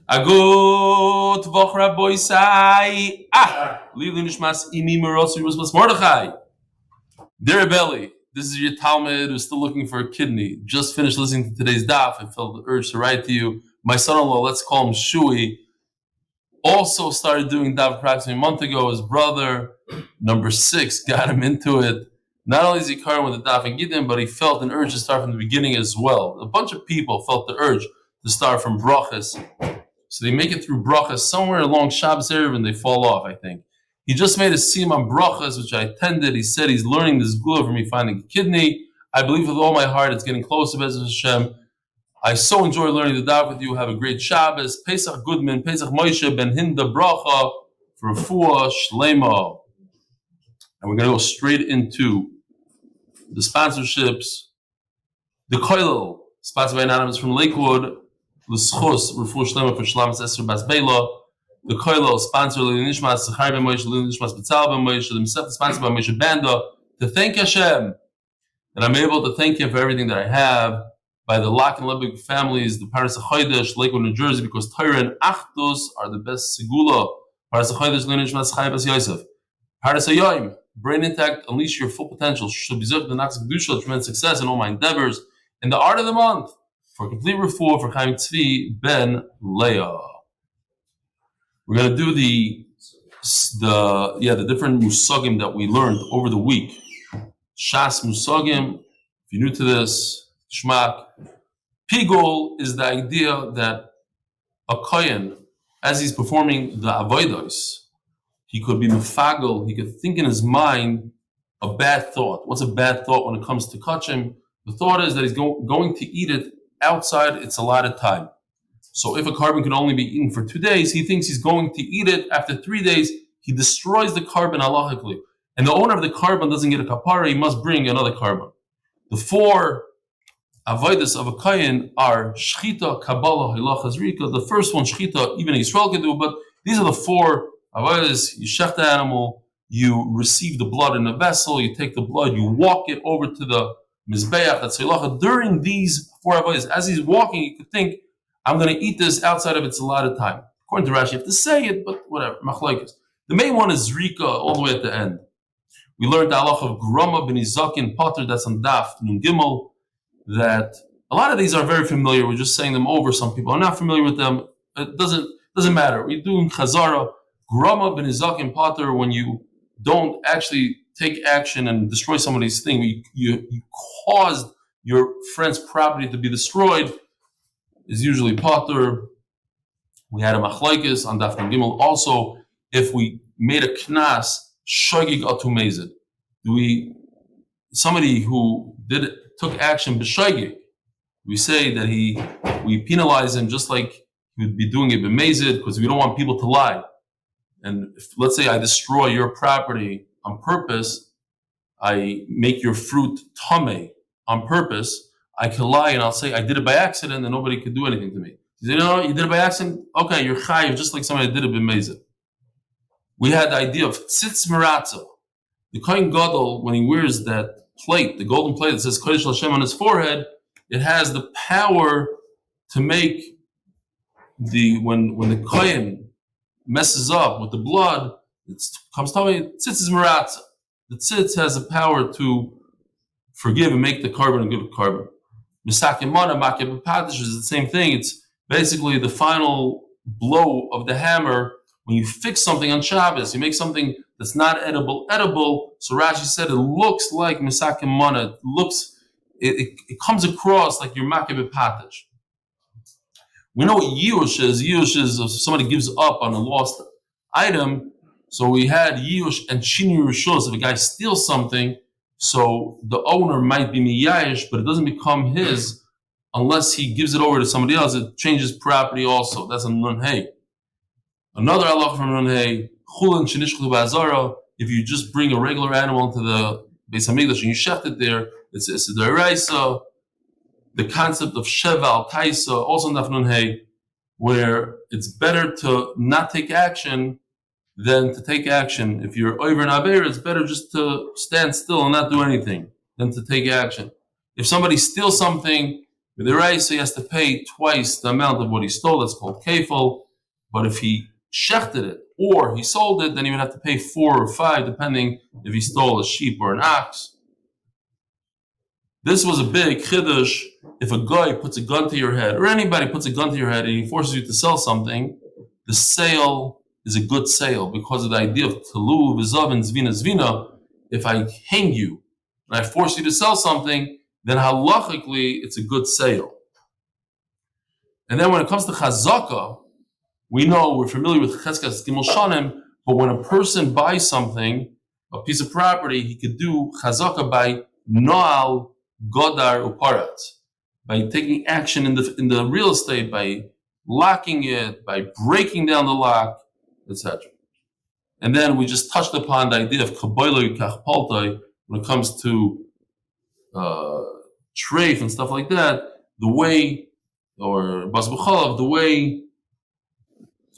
Agut Voch Rabboisai. Lili Nishmas Imi Merosu was Mordechai. Dear Belly, this is your Talmud who's still looking for a kidney. Just finished listening to today's daf and felt the urge to write to you. My son-in-law, let's call him Shui, also started doing daf approximately a month ago. His brother, number 6, got him into it. Not only is he current with the daf and Gittin, but he felt an urge to start from the beginning as well. A bunch of people felt the urge to start from brachas. So they make it through brachas somewhere along Shabbos Erev and they fall off, I think. He just made a siyum on brachas, which I attended. He said he's learning this segula for me finding a kidney. I believe with all my heart it's getting closer to Hashem. I so enjoy learning the daf with you. Have a great Shabbos. Pesach Goodman, Pesach Moshe Ben Hinda Bracha for Refuos Shlema. And we're going to go straight into the sponsorships. The Klal, sponsored by Anonymous from Lakewood. L'schos Refuos Shlema for Shalamas Esther Bas Beila. The Klal, sponsored by Nishmas Zechar Ben Moshe, Nishmas Betzal Ben Moshe. The Yosef, sponsored by Moshe Banda. To thank Hashem that I'm able to thank Him for everything that I have. By the Lakewood and Lebovic families, the Paras HaChodesh, Lakewood, New Jersey, because torah and achdus are the best segula. Paras HaChodesh, Nishmas Yosef. Paras HaYoim, brain intact, unleash your full potential. Should be the next kedusha, tremendous success in all my endeavors. In the art of the month, for complete refuah for Chaim Tzvi Ben Leah. We're going to do the different musagim that we learned over the week. Shas musagim. If you're new to this, Shmak. Pigol is the idea that a kohen, as he's performing the avodos, he could be mefagel, he could think in his mind a bad thought. What's a bad thought when it comes to kachim? The thought is that he's going to eat it outside its allotted time. So if a carbon can only be eaten for 2 days, he thinks he's going to eat it. After 3 days, he destroys the carbon halachically. And the owner of the carbon doesn't get a kapara, he must bring another carbon. The 4 avodas of a kohen are shchita, kabbalah, hilachas, rika. The first one, shchita, even Yisroel can do, but these are the 4 avodas. You shech the animal, you receive the blood in a vessel, you take the blood, you walk it over to the mizbeach, that's hilacha. During these 4 avodas, as he's walking, you could think, I'm going to eat this outside of its allotted time. According to Rashi, you have to say it, but whatever, machlokes. The main one is zrika, all the way at the end. We learned the halach of grama ben izakin pater, that's on daf nun gimel. That a lot of these are very familiar. We're just saying them over. Some people are not familiar with them. It doesn't matter. We're doing chazara, grama ben izakim pater. When you don't actually take action and destroy somebody's thing, you caused your friend's property to be destroyed, is usually pater. We had a machlokes on daf gimel. Also, if we made a knas shogig atu mezid, somebody who took action b'shaygig, we say that we penalize him just like he would be doing it b'mezid, because we don't want people to lie. And if, let's say I destroy your property on purpose, I make your fruit tameh on purpose, I can lie and I'll say I did it by accident and nobody could do anything to me. You say, no, you did it by accident? Okay, you're chayiv just like somebody did it b'mezid. We had the idea of tzitz meratzo. The kohen gadol, when he wears that plate, the golden plate that says Kodesh Hashem on his forehead, it has the power to make when the kohen messes up with the blood, it comes to me, tzitz is meratza. The tzitz has the power to forgive and make the carbon a good carbon. Misakim mana, makim padish is the same thing. It's basically the final blow of the hammer. When you fix something on Shabbos, you make something that's not edible. So Rashi said it looks like misakim mana. It comes across like your makim padish. We know what Yiyush is. Yiyush is if somebody gives up on a lost item. So we had Yiyush and Shini Rishos. If a guy steals something, so the owner might be miyayish, but it doesn't become his unless he gives it over to somebody else. It changes property also. That's a nun hey. Another halach from nun hey, chulin shenishchlu ba'azara. If you just bring a regular animal into the Beis Hamikdash and you shecht it there, it's a deraisa. The concept of sheval taisa, also in Daf Nun Hey, where it's better to not take action than to take action. If you're over an aver, it's better just to stand still and not do anything than to take action. If somebody steals something With the rice, he has to pay twice the amount of what he stole. That's called kefil. But if he shechted it or he sold it, then he would have to pay 4 or 5, depending if he stole a sheep or an ox. This was a big chiddush. If a guy puts a gun to your head, or anybody puts a gun to your head, and he forces you to sell something, the sale is a good sale because of the idea of telu, v'zav, and zvina zvina. If I hang you and I force you to sell something, then halachically it's a good sale. And then when it comes to chazaka, we know, we're familiar with cheskas gimel shanim, but when a person buys something, a piece of property, he could do chazaka by noal, godar, uparat, by taking action in the real estate, by locking it, by breaking down the lock, etc. And then we just touched upon the idea of kaboiloi kachpaltai when it comes to treif and stuff like that, the way, or basbuchalav, the way.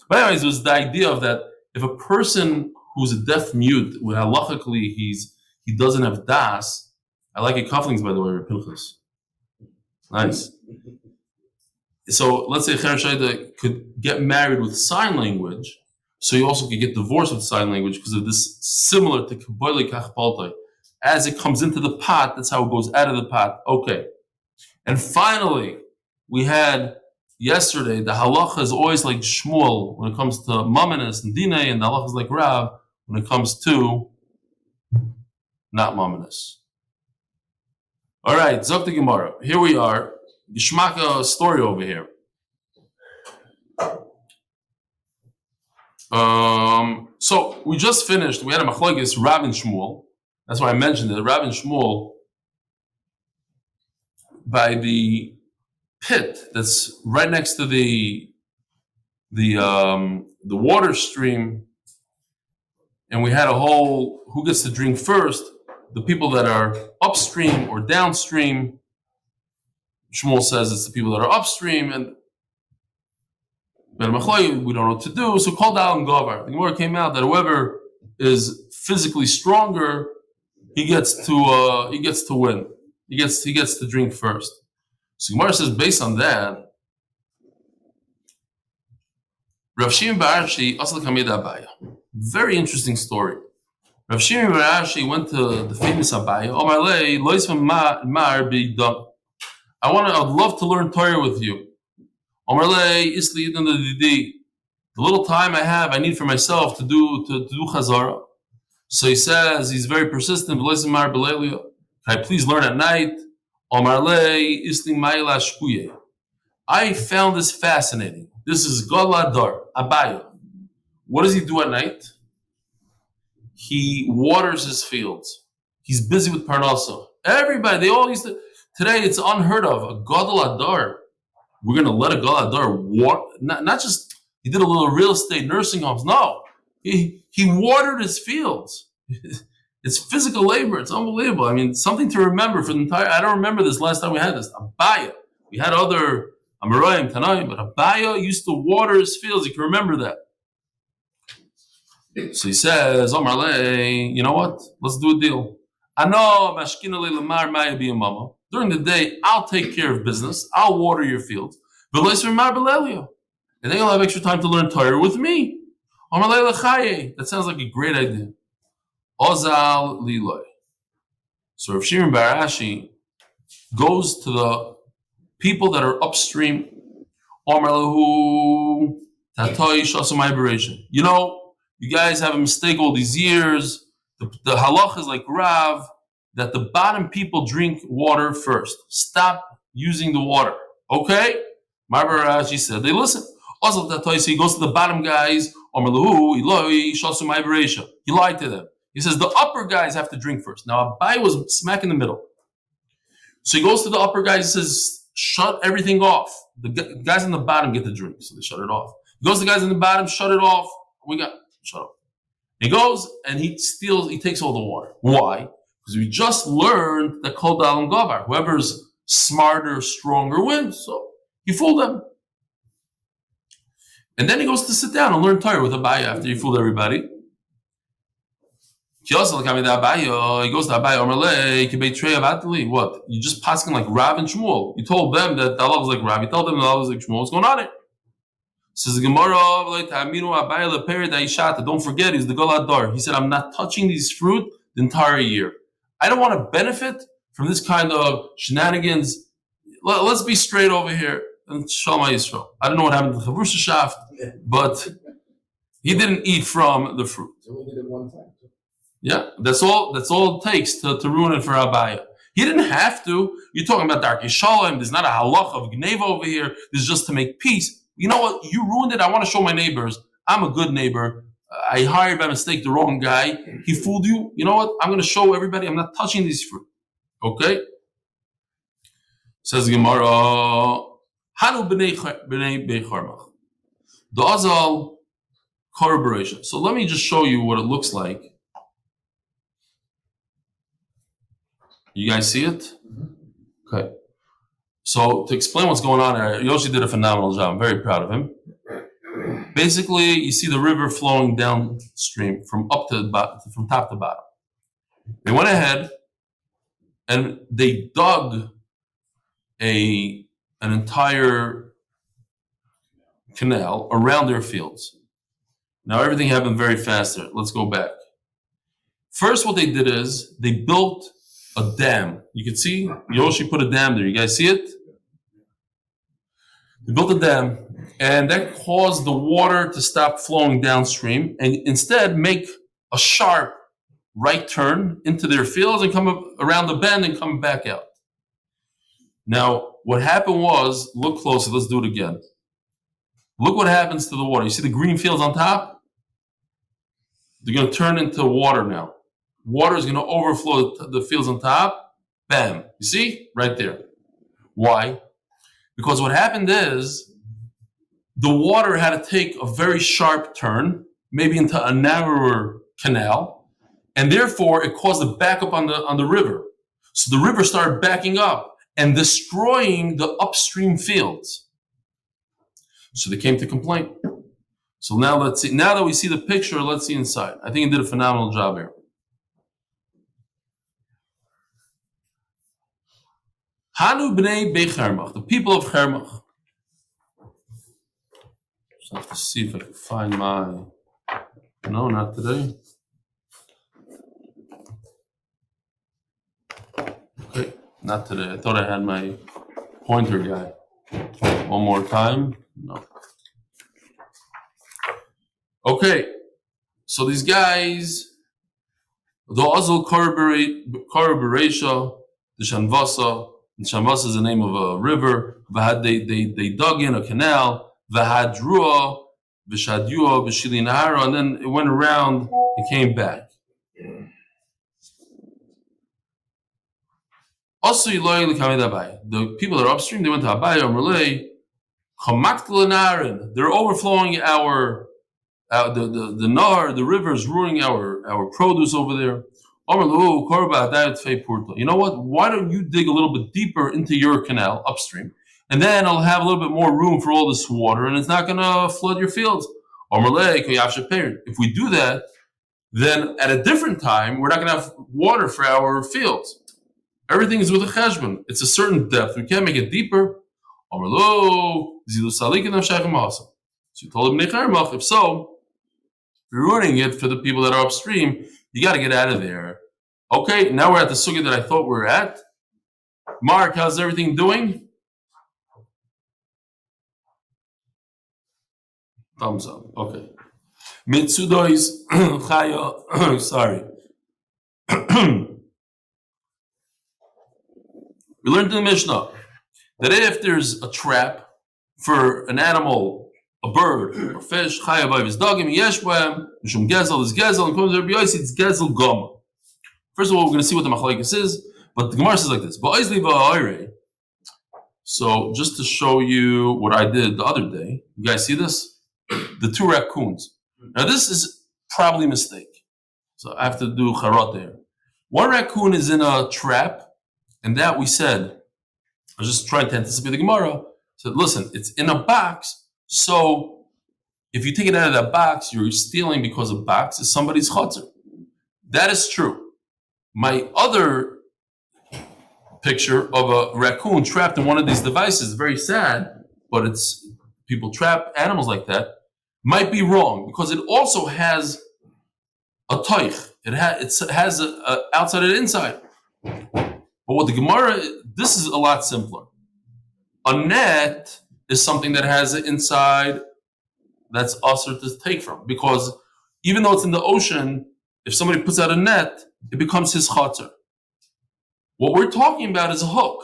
But anyways, it was the idea of that if a person who's a deaf mute, where halachically he doesn't have das. I like your cufflinks, by the way, Pinchas. Nice. So let's say Cher Shaita could get married with sign language, so you also could get divorced with sign language because of this, similar to Kaboilei Kachpaltai. As it comes into the pot, that's how it goes out of the pot. Okay. And finally, we had yesterday, the halacha is always like Shmuel when it comes to Mamanis and Dinei, and the halacha is like Rav when it comes to not Mamanis. All right, Zok the Gemara. Here we are. Gishmaka story over here. So we just finished. We had a machlokes Rav and Shmuel. That's why I mentioned it. Rav and Shmuel by the pit that's right next to the water stream, and we had a whole who gets to drink first. The people that are upstream or downstream. Shmuel says it's the people that are upstream, and we don't know what to do. So called out and Govar. The Gemara came out that whoever is physically stronger, he gets to win. He gets to drink first. So Gemara says based on that, Rav Shimon bar Ashi asal kamid Abaya. Very interesting story. Rav Shimon bar Ashi went to the famous Abaya. Omar lei lois mar b'dam. I'd love to learn Torah with you. Omar lei isli idan the little time I have, I need for myself to do chazara. So he says he's very persistent. Lois mar b'leilia. Can I please learn at night? Omar lei isli ma'ila shkuye. I found this fascinating. This is Galadar, Abaya. What does he do at night? He waters his fields. He's busy with Parnasa. Everybody, they all used to. Today, it's unheard of. A Gadol Adar. We're going to let a Gadol Adar water. Not just, he did a little real estate nursing homes. No. He watered his fields. It's physical labor. It's unbelievable. I mean, something to remember for the entire. I don't remember this last time we had this. Abaya. We had other Amarayim, Tanaim, but Abaya used to water his fields. You can remember that. So he says, Omar lei, you know what? Let's do a deal. During the day, I'll take care of business. I'll water your fields. And then you'll have extra time to learn Torah with me. That sounds like a great idea. Ozal Liloi. So Rav Shimon bar Ashi goes to the people that are upstream. You know, you guys have a mistake all these years. The halach is like Rav, that the bottom people drink water first. Stop using the water. Okay? Mar bar Ashi said, they listen. Also, he goes to the bottom guys. He lied to them. He says the upper guys have to drink first. Now Abai was smack in the middle. So he goes to the upper guys and says, shut everything off. The guys on the bottom get the drink. So they shut it off. He goes to the guys on the bottom, shut it off. Shut up. He goes and he takes all the water. Why? Because we just learned that Kol Dal and Gavar, whoever's smarter, stronger wins. So he fooled them. And then he goes to sit down and learn Torah with Abaya after he fooled everybody. He goes to Abaye, what? You just passing like Rav and Shmuel. You told them that Allah was like Rav. You told them that Allah was like Shmuel. What's going on here? Says the Gemara, don't forget, he's the Goladar. He said, I'm not touching these fruit the entire year. I don't want to benefit from this kind of shenanigans. Let's be straight over here. And Shalom Yisroel. I don't know what happened to the Chavrusha Shaft, but he didn't eat from the fruit. So we did it one time. Yeah, that's all it takes to ruin it for Abaya. He didn't have to. You're talking about Darkei Shalom. There's not a halach of Gneva over here. This is just to make peace. You know what? You ruined it. I want to show my neighbors I'm a good neighbor. I hired by mistake the wrong guy. He fooled you. You know what? I'm going to show everybody I'm not touching these fruit. Okay? Says the Gemara, Hanu b'nei becharmach. The Azal corroboration. So let me just show you what it looks like. You guys see it? Okay. So to explain what's going on here, Yoshi did a phenomenal job. I'm very proud of him. Basically, you see the river flowing downstream from top to bottom. They went ahead and they dug an entire canal around their fields. Now everything happened very fast there. Let's go back. First, what they did is they built a dam. You can see Yoshi put a dam there. You guys see it? They built a dam, and that caused the water to stop flowing downstream and instead make a sharp right turn into their fields and come up around the bend and come back out. Now, what happened was, look closely, let's do it again. Look what happens to the water. You see the green fields on top? They're going to turn into water now. Water is going to overflow the fields on top. Bam. You see? Right there. Why? Because what happened is the water had to take a very sharp turn, maybe into a narrower canal, and therefore it caused a backup on the river. So the river started backing up and destroying the upstream fields. So they came to complain. So now let's see. Now that we see the picture, let's see inside. I think he did a phenomenal job here. Hanu b'nei Bechermach, the people of Chermach. Just have to see if I can find my. No, not today. Okay, not today. I thought I had my pointer guy. One more time. No. Okay, so these guys, the Azal Korboresha, the Shanvasa. And Shanvasa is the name of a river. They dug in a canal. V'hadrua, v'shadua, v'shilinahara, and then it went around and came back. Also, the people that are upstream, they went to Abaye or Merlei. They're overflowing the Nar, the river is ruining our produce over there. You know what? Why don't you dig a little bit deeper into your canal upstream, and then I'll have a little bit more room for all this water, and it's not going to flood your fields. If we do that, then at a different time, we're not going to have water for our fields. Everything is with a cheshbon. It's a certain depth. We can't make it deeper. So you told him, if so, you're ruining it for the people that are upstream. You got to get out of there. Okay, now we're at the sugya that I thought we were at. Mark, how's everything doing? Thumbs up. Okay. Mitsudois Chaya. Sorry. We learned in the Mishnah that if there's a trap for an animal, a bird, or fish, Chaya Vavis Dagim, Yeshbam, Mishum Gezel is Gezel, and comes to Rabbi Yossi, it's Gezel Goma. First of all, we're going to see what the machlokes is, but the Gemara says like this. So just to show you what I did the other day, you guys see this? The two raccoons. Now this is probably a mistake. So I have to do charot there. One raccoon is in a trap, and that we said, I was just trying to anticipate the Gemara. Said, listen, it's in a box, so if you take it out of that box, you're stealing because a box is somebody's chutzner. That is true. My other picture of a raccoon trapped in one of these devices, very sad, but it's people trap animals like that, might be wrong because it also has a toich. It has a outside and inside. But what the Gemara, this is a lot simpler. A net is something that has an inside that's usher to take from, because even though it's in the ocean, if somebody puts out a net, it becomes his chatzar. What we're talking about is a hook.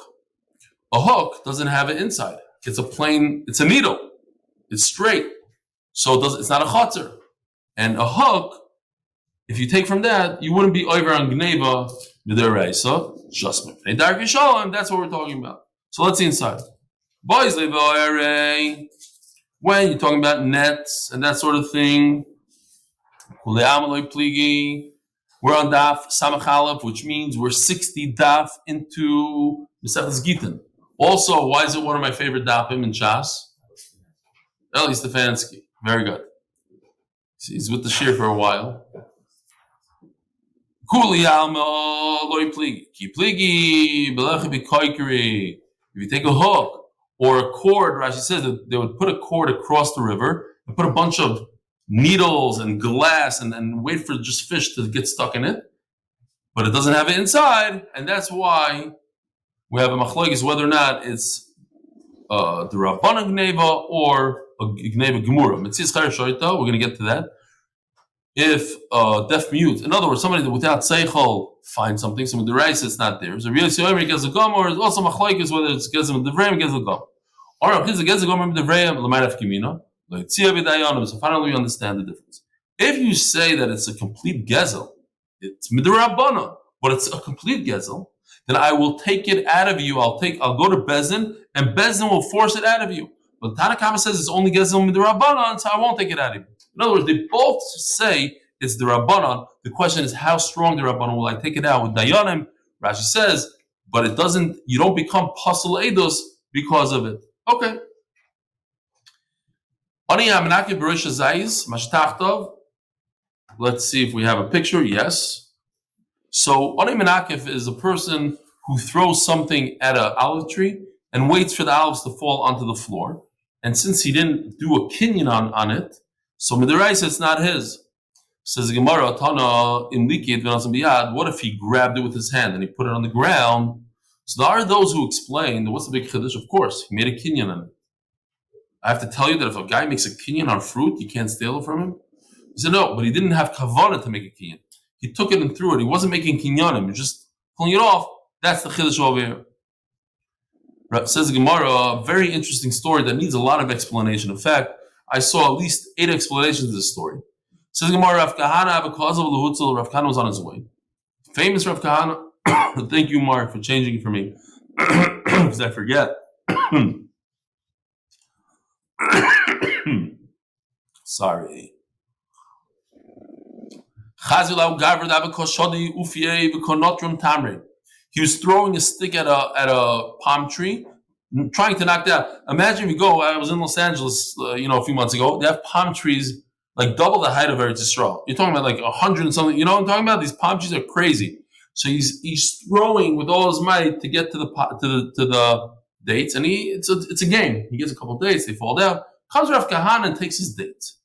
A hook doesn't have an inside. It's a needle. It's straight. So it's not a chatzar. And a hook, if you take from that, you wouldn't be over on gneva midiraisa, just that's what we're talking about. So let's see inside. When you're talking about nets and that sort of thing, we're on Daf Samach Aleph, which means we're 60 Daf into Gittin. Also, why is it one of my favorite Dafim in Shas? Eli Stefansky. Very good. He's with the shir for a while. If you take a hook or a cord, Rashi says that they would put a cord across the river and put a bunch of needles and glass and wait for just fish to get stuck in it. But it doesn't have it inside, and that's why we have a machlokes whether or not it's the Rabbanan Gneva or a Gneva Gemura. We're going to get to that. If deaf mute, in other words, somebody that without seichel finds something, so with the rice it's not there. So really, so everybody gets a gum, or it's also machlokes whether it's gezim with the vrayim gets a gum, or if it's gets a gum with the vrayim l'mayrav kimina. So finally, we understand the difference. If you say that it's a complete gezel, it's midrabanan, but it's a complete gezel, then I will take it out of you. I'll go to Bezin, and Bezin will force it out of you. But Tanakama says it's only gezel midrabanan, so I won't take it out of you. In other words, they both say it's the Rabbanon. The question is, how strong the Rabbanon will I take it out with Dayanim? Rashi says, but it doesn't, you don't become pasul edus because of it. Okay. Let's see if we have a picture. Yes. So, Ani Menakif is a person who throws something at an olive tree and waits for the olives to fall onto the floor. And since he didn't do a kinyan on it, so midiraisa it's not his. Says the Gemara, Tana in Likid v'nasim biyad. What if he grabbed it with his hand and he put it on the ground? So there are those who explain that what's the big chiddush? Of course, he made a kinyan on it. I have to tell you that if a guy makes a kinyan on fruit, you can't steal it from him. He said no, but he didn't have kavanah to make a kinyan. He took it and threw it. He wasn't making kinyanim. He was just pulling it off. That's the chiddush over here. Says the Gemara, a very interesting story that needs a lot of explanation. In fact, I saw at least 8 explanations of this story. Says the Gemara, Rav Kahana Rav Kahana was on his way. Famous Rav Kahana. Thank you, Mark, for changing it for me. Because I forget. Sorry. He was throwing a stick at a palm tree, trying to knock down. Imagine if you go, I was in Los Angeles, a few months ago. They have palm trees like double the height of Eretz Yisrael. You're talking about like 100 and something. You know what I'm talking about? These palm trees are crazy. So he's throwing with all his might to get to the dates, and it's a game. He gets a couple of dates, they fall down. Comes Rav Kahana and takes his dates.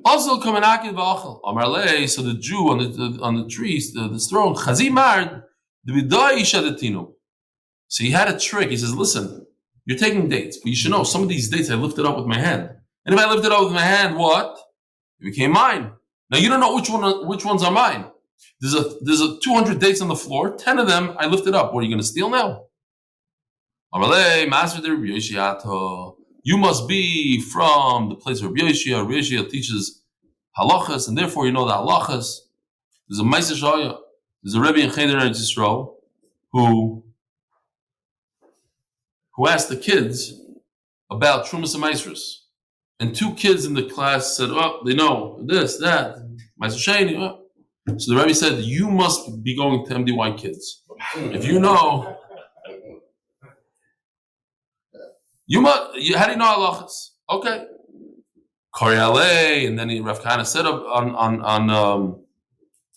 Also, so the Jew on the trees, the throne, Chazimar, so he had a trick. He says, listen, you're taking dates, but you should know some of these dates I lifted up with my hand. And if I lifted up with my hand, what? It became mine. Now you don't know which ones are mine. There's a 200 dates on the floor. 10 of them I lifted up. What are you going to steal now? You must be from the place where Rabbi Yoshia teaches halachas, and therefore you know the halachas. There's a Ma'aseh Shaya. There's a Rebbe in Cheder Eretz Yisrael who asked the kids about Trumas and Maasros. And 2 kids in the class said, oh, they know this, that, Ma'aseh Sheni. Oh. So the Rebbe said, you must be going to MDY kids. If you know, how do you know halachas? Okay. Eli, and then Rav Kahana said on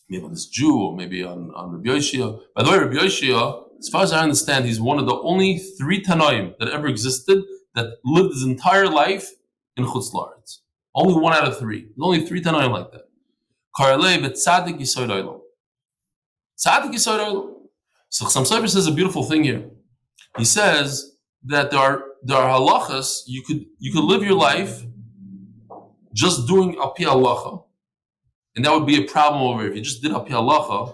maybe on this Jew or maybe on Rabbi Yoshia. By the way, Rabbi Yoshia, as far as I understand, he's one of the only 3 Tanoim that ever existed that lived his entire life in Chutz La'aretz. Only 1 out of 3. There's only 3 Tanoim like that. Eli v'tzadik yisoid olam. Tzadik yisoid olam. So Chassam Sofer says a beautiful thing here. He says that there are halachas you could live your life just doing al pi halacha, and that would be a problem over here. If you just did al pi halacha,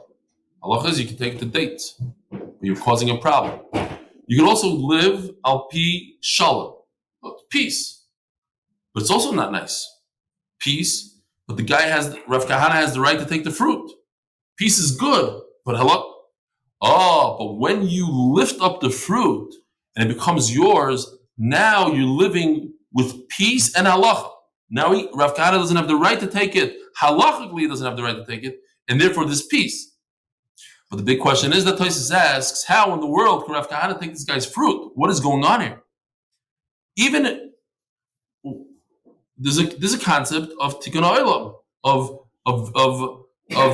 halacha is you can take the dates, but you're causing a problem. You can also live al pi shalom, peace, but it's also not nice. Peace, but the guy Rav Kahana has the right to take the fruit. Peace is good, but halacha. Oh, but when you lift up the fruit and it becomes yours, now you're living with peace and halacha. Now Rav Kahana doesn't have the right to take it. Halachically, he doesn't have the right to take it, and therefore there's peace. But the big question is that Tosfos asks, how in the world can Rav Kahana take this guy's fruit? What is going on here? Even there's a concept of tikkun olam, of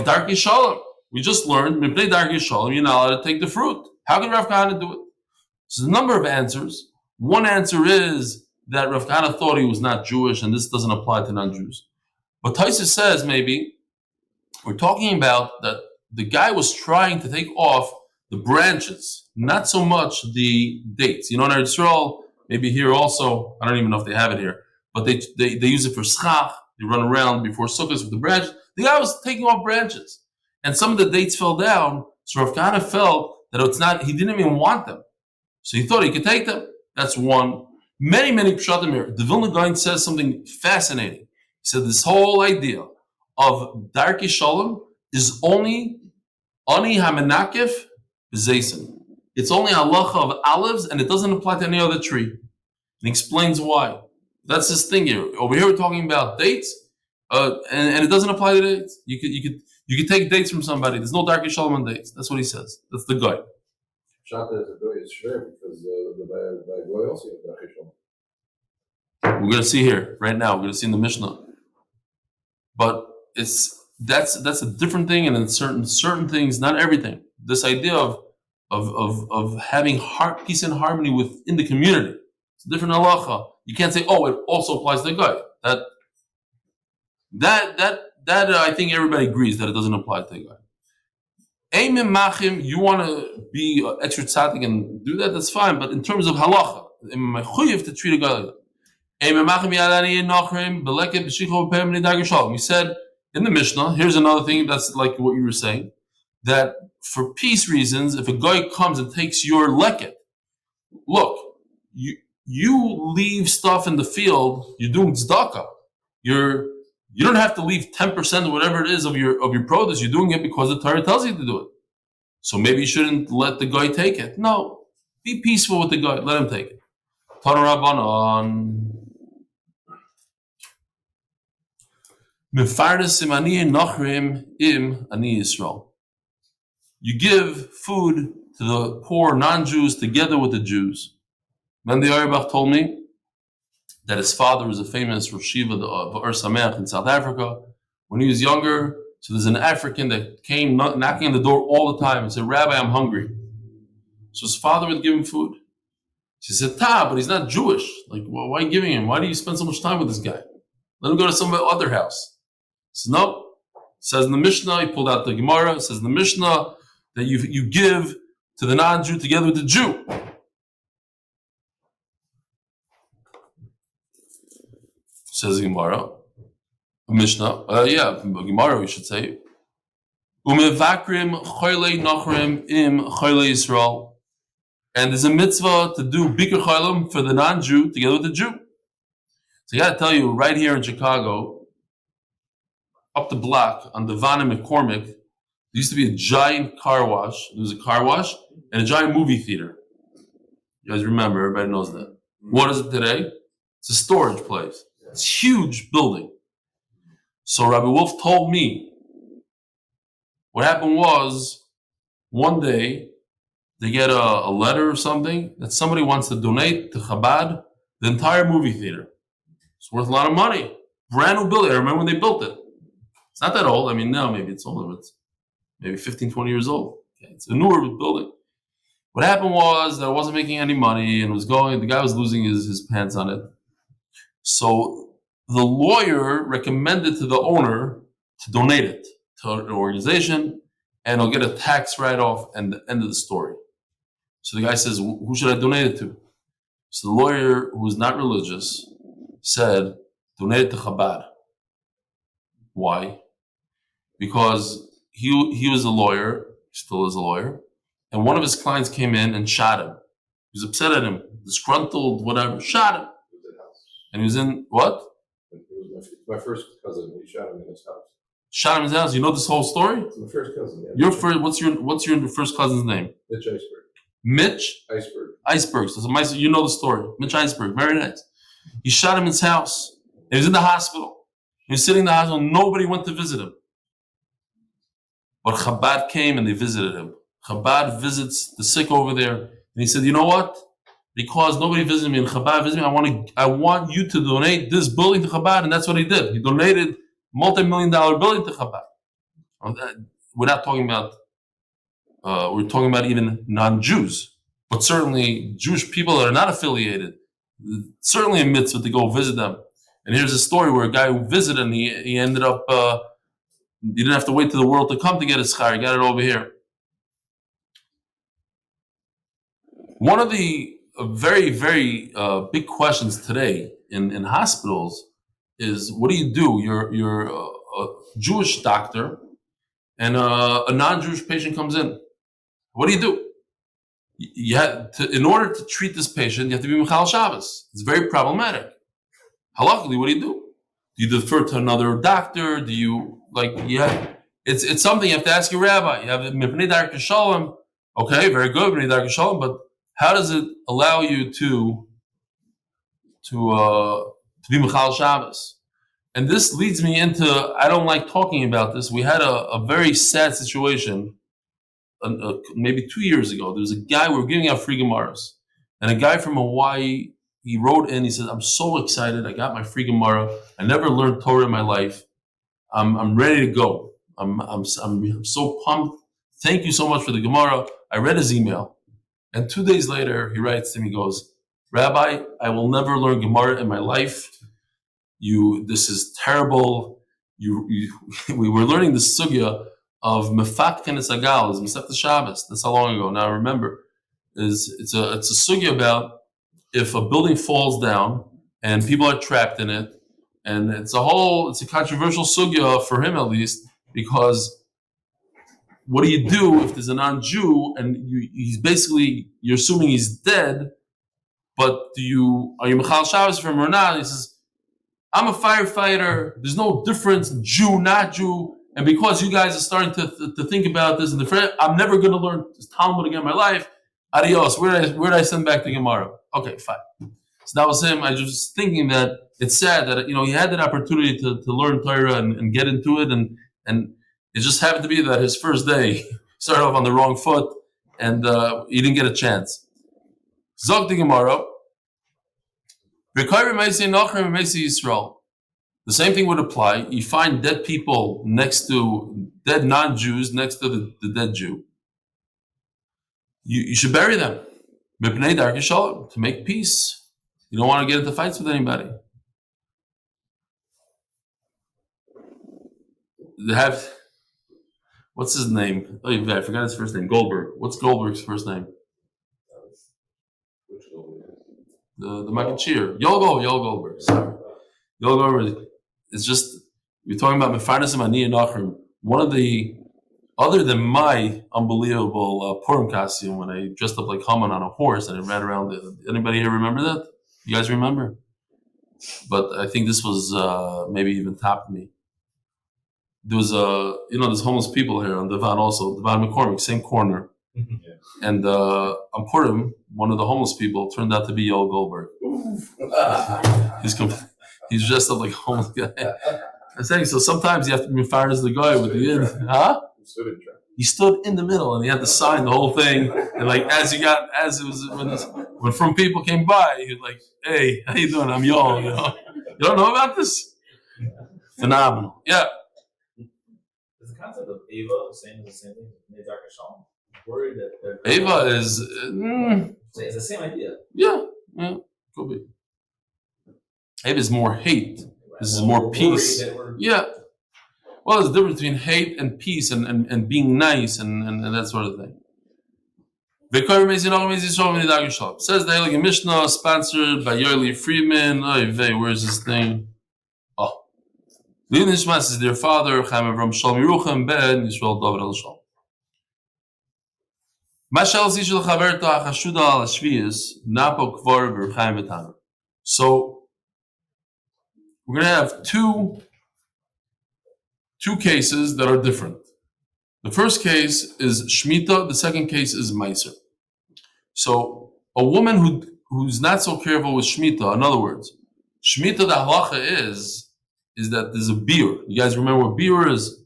darkei shalom. We just learned mipnei darkei shalom, you're not allowed to take the fruit. How can Rav Kahana do it? So there's a number of answers. One answer is that Rav Kahana thought he was not Jewish, and this doesn't apply to non-Jews. But Tosfos says maybe we're talking about that the guy was trying to take off the branches, not so much the dates. You know, in Yisroel, maybe here also, I don't even know if they have it here, but they use it for schach. They run around before sukkahs with the branches. The guy was taking off branches, and some of the dates fell down. So Rav Kahana felt that it's not. He didn't even want them, so he thought he could take them. That's one. Many pshatim here. The Vilna Gaon says something fascinating. He said this whole idea of darkei shalom is only ani hamenakif b'zeisin. It's only halacha of olives, and it doesn't apply to any other tree. And he explains why. That's his thing here. Over here we're talking about dates, and it doesn't apply to dates. You could take dates from somebody. There's no darkei shalom on dates. That's what he says. That's the guy. Shata is a goy is shver because the goy also has darkei shalom. We're going to see here right now. We're going to see in the Mishnah, but that's a different thing, and in certain things, not everything. This idea of having peace and harmony within the community. It's a different halacha. You can't say, oh, it also applies to the guy. That I think everybody agrees that it doesn't apply to the guy. Eimim machim, you want to be extra tzaddik and do that, that's fine. But in terms of halacha, to treat a guy like that. We said in the Mishnah, here's another thing that's like what you were saying, that for peace reasons, if a guy comes and takes your leket, look, you leave stuff in the field, you're doing tzedakah. You don't have to leave 10% or whatever it is of your produce. You're doing it because the Torah tells you to do it. So maybe you shouldn't let the guy take it. No, be peaceful with the guy. Let him take it. Torah Rabbanon. You give food to the poor non-Jews together with the Jews. Mendy Auerbach told me that his father was a famous Rosh Yeshiva of Or Sameach in South Africa. When he was younger, so there's an African that came knocking on the door all the time and said, Rabbi, I'm hungry. So his father would give him food. She said, but he's not Jewish. Like, well, why are you giving him? Why do you spend so much time with this guy? Let him go to some other house. He said, no. It says in the Mishnah, he pulled out the Gemara, it says in the Mishnah that you give to the non-Jew together with the Jew. Says the Gemara. Mishnah. Gemara we should say. Umevakrim choylei nachrim im choylei Yisroel. And there's a mitzvah to do bikur cholim for the non-Jew together with the Jew. So I got to tell you, right here in Chicago, up the block on the Van and McCormick, there used to be a giant car wash. There was a car wash and a giant movie theater. You guys remember? Everybody knows that. What is it today? It's a storage place. It's a huge building. So Rabbi Wolf told me what happened was one day they get a letter or something that somebody wants to donate to Chabad the entire movie theater. It's worth a lot of money. Brand new building. I remember when they built it. It's not that old. I mean, now maybe it's older, but it's maybe 15, 20 years old. Okay. It's a newer building. What happened was that it wasn't making any money and the guy was losing his pants on it. So the lawyer recommended to the owner to donate it to an organization, and he'll get a tax write-off, and the end of the story. So the guy says, who should I donate it to? So the lawyer, who was not religious, said, donate it to Chabad. Why? Because he was a lawyer, still is a lawyer, and one of his clients came in and shot him. He was upset at him, disgruntled, whatever, shot him. And he was in, what? It was my first cousin. He shot him in his house. Shot him in his house. You know this whole story? It's my first cousin. Yeah. What's your first cousin's name? Mitch Iceberg. Mitch? Iceberg. So you know the story. Mitch Iceberg. Very nice. He shot him in his house. He was in the hospital. He was sitting in the hospital. Nobody went to visit him. But Chabad came and they visited him. Chabad visits the sick over there. And he said, you know what? Because nobody visited me and Chabad visited me, I want you to donate this building to Chabad. And that's what he did. He donated multi-million-dollar building to Chabad. We're not talking about, we're talking about even non-Jews. But certainly Jewish people that are not affiliated, certainly a mitzvah to go visit them. And here's a story where a guy who visited and he ended up, he didn't have to wait till the world to come to get his schar. He got it over here. One of the very, very big questions today in hospitals is, what do? You're a Jewish doctor, and a non-Jewish patient comes in. What do? In order to treat this patient, you have to be Michal Shabbos. It's very problematic. Halakhically, what do? Do you defer to another doctor? Do you It's something you have to ask your rabbi. You have Mipnei Darkei Shalom. Okay, very good, Mipnei Darkei Shalom, but how does it allow you to be Michal Shabbos? And this leads me into, I don't like talking about this. We had a very sad situation maybe 2 years ago. There was a guy, we were giving out free Gemaras, and a guy from Hawaii, he wrote in, he said, I'm so excited, I got my free Gemara. I never learned Torah in my life. I'm ready to go. I'm so pumped. Thank you so much for the Gemara. I read his email. And 2 days later, he writes to me, he goes, Rabbi, I will never learn Gemara in my life. This is terrible. We were learning the sugya of Mefakten Esagal, is Masechta Shabbos. That's how long ago. Now remember, it's a sugya about if a building falls down and people are trapped in it, and it's a controversial sugya for him at least, because what do you do if there's a non-Jew and you're assuming he's dead, but are you Michal Shabbos for him or not? And he says, I'm a firefighter. There's no difference, Jew, not Jew. And because you guys are starting to think about this, I'm never going to learn Talmud again in my life. Adios. Where did I send back the Gemara? Okay, fine. So that was him. I was just thinking that it's sad that he had that opportunity to learn Torah and get into it, and it just happened to be that his first day started off on the wrong foot, and he didn't get a chance. Zog the Gemara. Yisroel. The same thing would apply. You find dead people dead non-Jews next to the dead Jew. You should bury them. Mipnei Darkei Shalom, to make peace. You don't want to get into fights with anybody. They have, what's his name? Oh, I forgot his first name. Goldberg. What's Goldberg's first name? Which Goldberg? The Makachir. Yoel Goldberg. Sorry. Yoel Goldberg. It's just, we're talking about Mefarnasim Ani and Nachrim. One of the, other than my unbelievable Purim costume when I dressed up like Haman on a horse and I ran around. Anybody here remember that? You guys remember? But I think this was maybe even topped me. There was there's homeless people here on Devan also. Devan McCormick, same corner. Yeah. And on Purim, one of the homeless people turned out to be Yoel Goldberg. He's dressed up like a homeless guy. I'm saying, so sometimes you have to be fired as the guy with the end. Huh? He stood in the middle and he had to sign the whole thing. And when from people came by, he was like, hey, how you doing? I'm Yoel, You don't know about this? Phenomenal. Yeah. Is the concept of Ava the same thing? Nidar Hashem? Worried that Ava is. It's the same idea. Yeah, could be. Ava is more hate. This is more peace. Yeah. Well, there's a difference between hate and peace and being nice and that sort of thing. Says the Heilige Mishnah, sponsored by Eli Friedman. Where's this thing? Oh. Leaving Nishmas is their father, Chaim Avram Shalom Yerucham ben Yisroel David El Shalom. So we're going to have two cases that are different. The first case is Shemitah, the second case is Meiser. So a woman who's not so careful with Shemitah, in other words, Shemitah, the halacha is that there's a beer. You guys remember what beer is?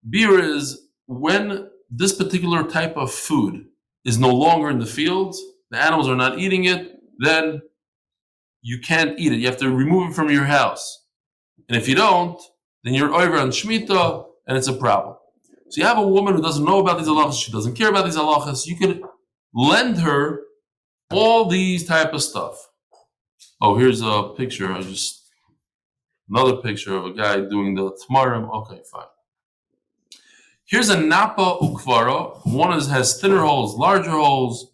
Beer is when this particular type of food is no longer in the fields, the animals are not eating it, then you can't eat it. You have to remove it from your house. And if you don't, then you're over on Shemitah, and it's a problem. So you have a woman who doesn't know about these halachas, she doesn't care about these halachas, you could lend her all these type of stuff. Oh, here's a picture, another picture of a guy doing the tamarim. Okay, fine. Here's a napa ukvara. One has thinner holes, larger holes.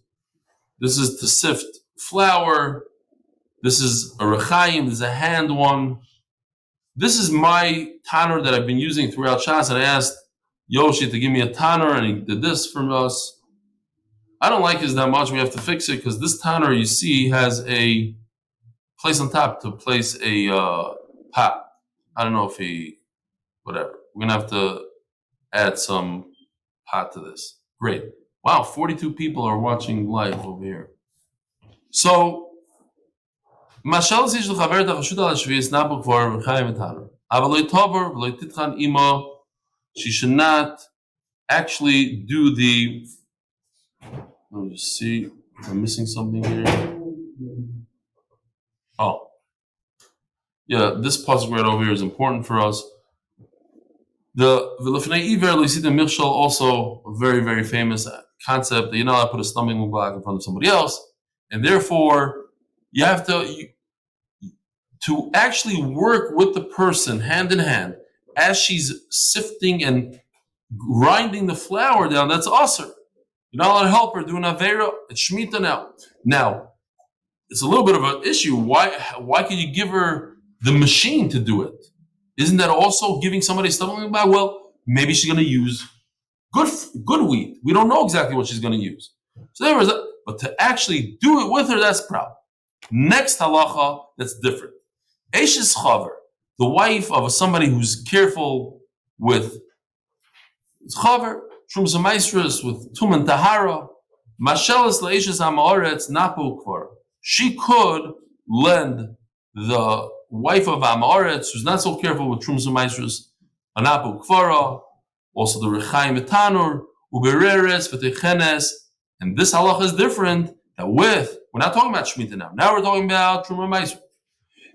This is to sift flour. This is a rechaim. This is a hand one. This is my tanner that I've been using throughout Shas, and I asked Yoshi to give me a tanner, and he did this for us. I don't like his that much. We have to fix it because this tanner, you see, has a place on top to place a pot. I don't know if whatever. We're going to have to add some pot to this. Great. Wow, 42 people are watching live over here. So, she should not actually do the. Let me just see. I'm missing something here. Oh. Yeah, this pasuk right over here is important for us. The V'lefnei Iver L'Yisita Michshol, also a very, very famous concept that you're not allowed to put a stumbling block in front of somebody else, and therefore you have to actually work with the person hand in hand as she's sifting and grinding the flour down. That's asur. You're not allowed to help her do an avera. It's Shemitah now. Now, it's a little bit of an issue. Why could you give her the machine to do it? Isn't that also giving somebody stumbling block? Well, maybe she's going to use good wheat. We don't know exactly what she's going to use. So there was but to actually do it with her, that's the problem. Next halacha, that's different. Eishes chaver, the wife of somebody who's careful with chaver, Shum Zamaisris with Tuman Tahara, Mashelis Laishes Amaretz Napu Kvar. She could lend the wife of Amaretz, who's not so careful with Shum Zamaisris, Anapu Kvara, also the Rechaim Etanur, Ubereres, V'techenes, and this halacha is different. That we're not talking about Shemitah now. Now we're talking about Truma Maisr.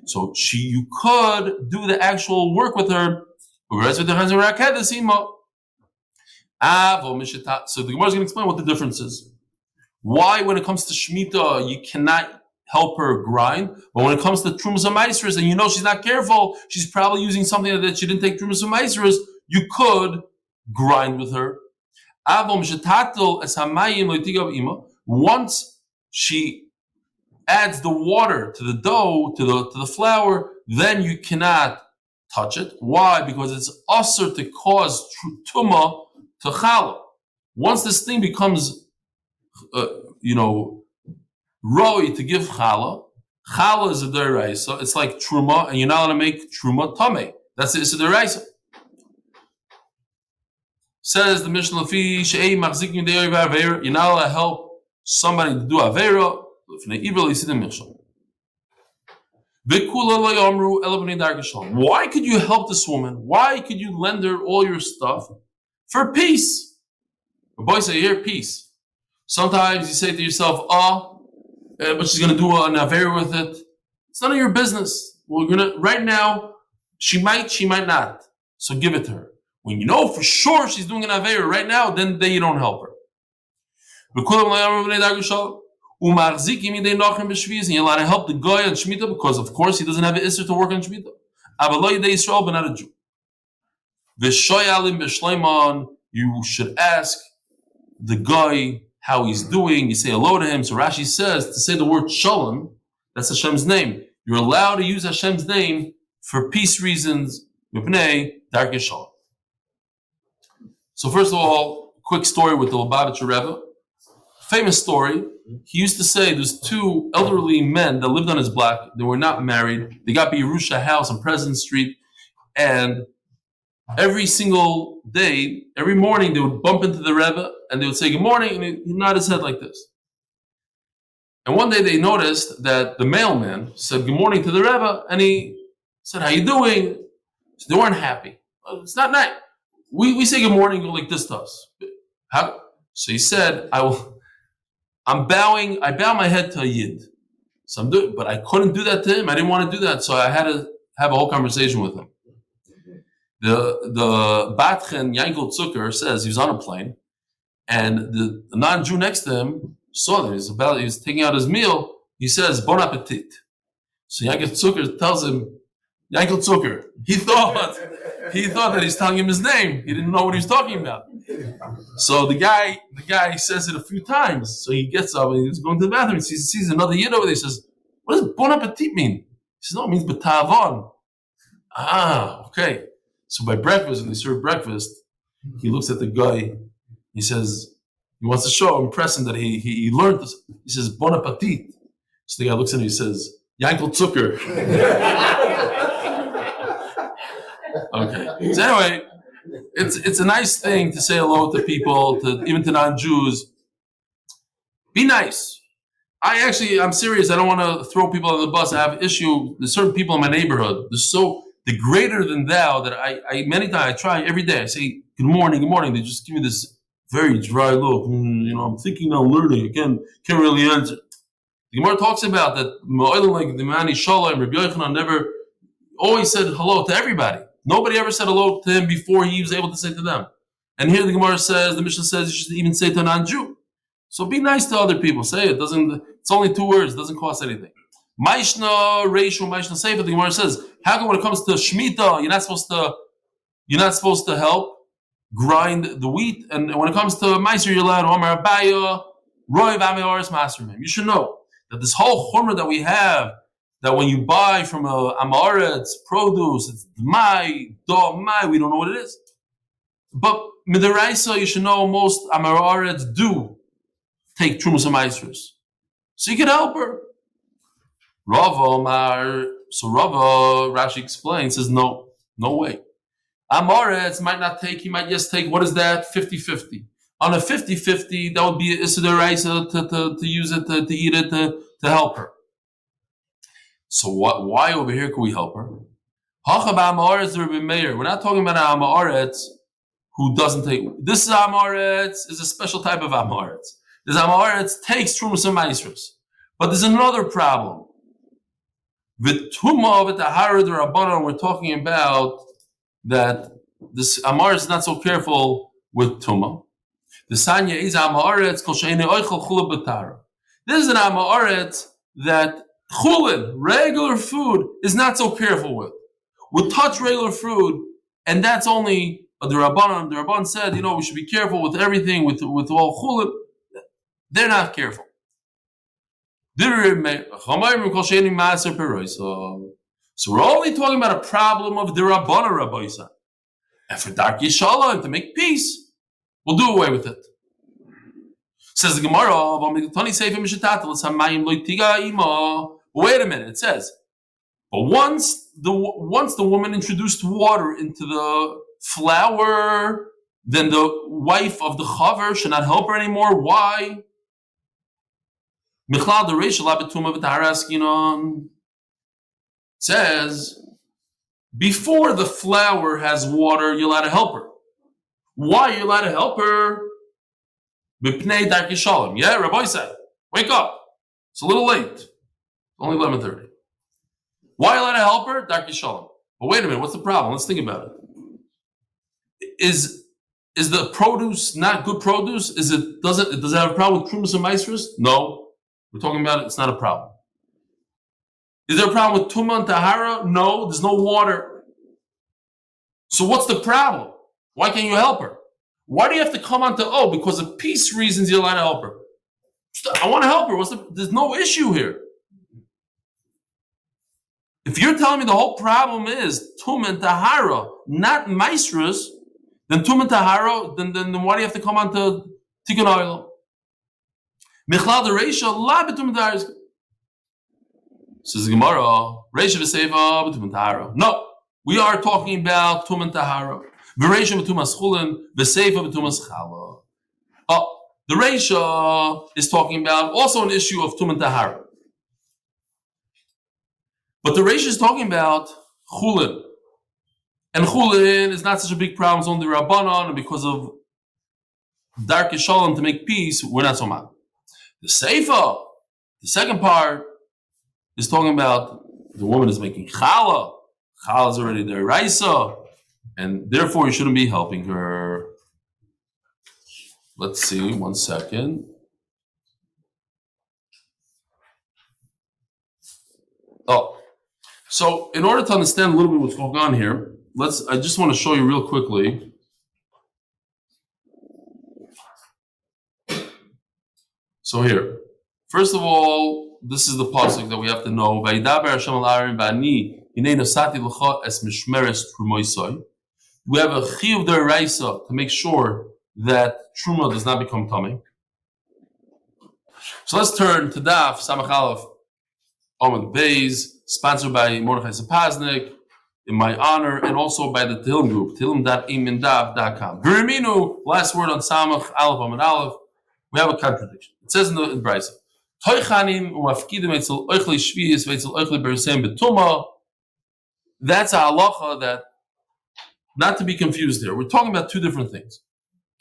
So you could do the actual work with her. So the Gemara is going to explain what the difference is. Why, when it comes to Shemitah, you cannot help her grind, but when it comes to Trumas Maisros, and you know she's not careful, she's probably using something that she didn't take Trumas Maisros, you could grind with her. Once she adds the water to the dough, to the flour, then you cannot touch it. Why? Because it's asur to cause tumah to challah. Once this thing becomes, roi to give challah is a deraisa. It's like truma, and you're not allowed to make truma tameh. That's it. It's a deraisa. Says the Mishnah Lafi, She'ei machzikin de'oi v'aveira. You're not allowed to help somebody to do aveira. Why could you help this woman? Why could you lend her all your stuff? For peace. The boys say, here, peace. Sometimes you say to yourself, but she's going to do an aveira with it. It's none of your business. We're going to, right now, She might not. So give it to her. When you know for sure she's doing an Aveira right now, then you don't help her. And you're allowed to help the guy on Shemitah because, of course, he doesn't have an Isser to work on Shemitah. Yisroel, but not a Jew. You should ask the guy how he's doing. You say hello to him. So Rashi says to say the word Shalom, that's Hashem's name. You're allowed to use Hashem's name for peace reasons. So first of all, quick story with the Lebovic Rebbe. Famous story. He used to say there's two elderly men that lived on his block. They were not married. They got Yerusha house on President Street, and every single day, every morning, they would bump into the Rebbe and they would say good morning, and he'd nod his head like this. And one day they noticed that the mailman said good morning to the Rebbe, and he said, "How you doing?" So they weren't happy. It's not nice. We say good morning, go like this to us. How? So he said, I bow my head to a Yid. So I'm doing, but I couldn't do that to him. I didn't want to do that, so I had to have a whole conversation with him. The Batchen Yankel Zucker says he was on a plane, and the non-Jew next to him saw that he was taking out his meal. He says, "Bon appetit." So Yankel Zucker tells him, Yankel Zucker. He thought that he's telling him his name. He didn't know what he was talking about. So the guy says it a few times. So he gets up and he's going to the bathroom. He sees another Yid over there. He says, "What does bon appetit mean?" He says, "No, it means betavon." Ah, okay. So by breakfast, when they serve breakfast, he looks at the guy. He says, he wants to impress him that he learned this. He says, "Bon appetit." So the guy looks at him and he says, "Yankel Zucker." Okay. So anyway, it's a nice thing to say hello to people, even to non-Jews. Be nice. I'm serious. I don't want to throw people on the bus. I have an issue. There's certain people in my neighborhood. The greater than thou that I many times I try every day. I say good morning. They just give me this very dry look. I'm thinking I'm learning. I can't really answer. The Gemara talks about that. Like the Mani Shalom, Rabbi Yochanan never always said hello to everybody. Nobody ever said hello to him before he was able to say to them. And here the Gemara says, the Mishnah says, you should even say to a non-Jew. So be nice to other people. Say it. It's only 2 words. It doesn't cost anything. Maishna Reishu Maishna Sefer. The Gemara says, how come when it comes to Shemitah, you're not supposed to help grind the wheat, and when it comes to Meiser, you're allowed to Omar Abaya, Roy Vamiaris Masterman. You should know that this whole chumrah that we have, that when you buy from a Amaretz produce, it's mai, we don't know what it is. But Midaraisa, you should know most Amaretz do take Trumas and Meisers. So you can help her. Rava, Rashi explains, says no way. Amaretz might not take, he might just take, what is that? 50-50. On a 50-50, that would be a Midaraisa to use it, to eat it, to help her. So why over here can we help her? We're not talking about an Amaretz who doesn't take. This Amaretz is a special type of Amaretz. This Amaretz takes Trumas and Meisros. But there's another problem. V'tuma v'tahara d'Rabbanan, we're talking about that this Amaretz is not so careful with Tuma. The Sanya is Amaretz kol she'enei oichel chulin b'tara. This is an Amaretz that chulin, regular food, is not so careful with. We'll touch regular food, and that's only the Rabbanan. The Rabbanan said, we should be careful with everything, with all chulin. They're not careful. So we're only talking about a problem of the Rabbanan Rabbaisa. And for Darki Shalom, to make peace, we'll do away with it. Says the Gemara, wait a minute, it says, but once the woman introduced water into the flour, then the wife of the chaver should not help her anymore. Why? Says, before the flour has water, you're allowed to help her. Why are you allowed to help her? Yeah, Rabbi said, wake up. It's a little late. Only 11:30. Why are you allowed to help her? Darki Shalom. But wait a minute, what's the problem? Let's think about it. Is the produce not good produce? Does it have a problem with trumas and maestros? No. We're talking about it, it's not a problem. Is there a problem with tumah and tahara? No, there's no water. So what's the problem? Why can't you help her? Why do you have to come on to, because of peace reasons you're allowed to help her? I want to help her. There's no issue here. If you're telling me the whole problem is tumah and tahara, not maestros, then tumah and tahara, then why do you have to come on to tikkun oil? Michlal the reisha la betum tahara. Says the Gemara, reisha v'seiva betum tahara. No, we are talking about tumah and tahara. V'reisha betum schulin, v'seiva betum chala. The reisha is talking about also an issue of tumah and tahara. But the reisha is talking about chulin. And chulin is not such a big problem, it's only Rabbanon, and because of dark shalom to make peace, we're not so mad. The seifa, the second part, is talking about the woman is making challah. Challah is already there, raisa, and therefore you shouldn't be helping her. Let's see, 1 second. So in order to understand a little bit what's going on here, I just want to show you real quickly. So here, first of all, this is the pasuk that we have to know. We have a chiyuv deraisa to make sure that truma does not become tummy. So let's turn to Daf Samach Aleph Amud Beis, sponsored by Mordechai Sapoznick, in my honor, and also by the Tehillim group, tehillim.imindav.com. Viriminu, last word on Samach Aleph Amud Aleph. We have a contradiction. It says in the Brisa, that's a halacha that, not to be confused there. We're talking about two different things.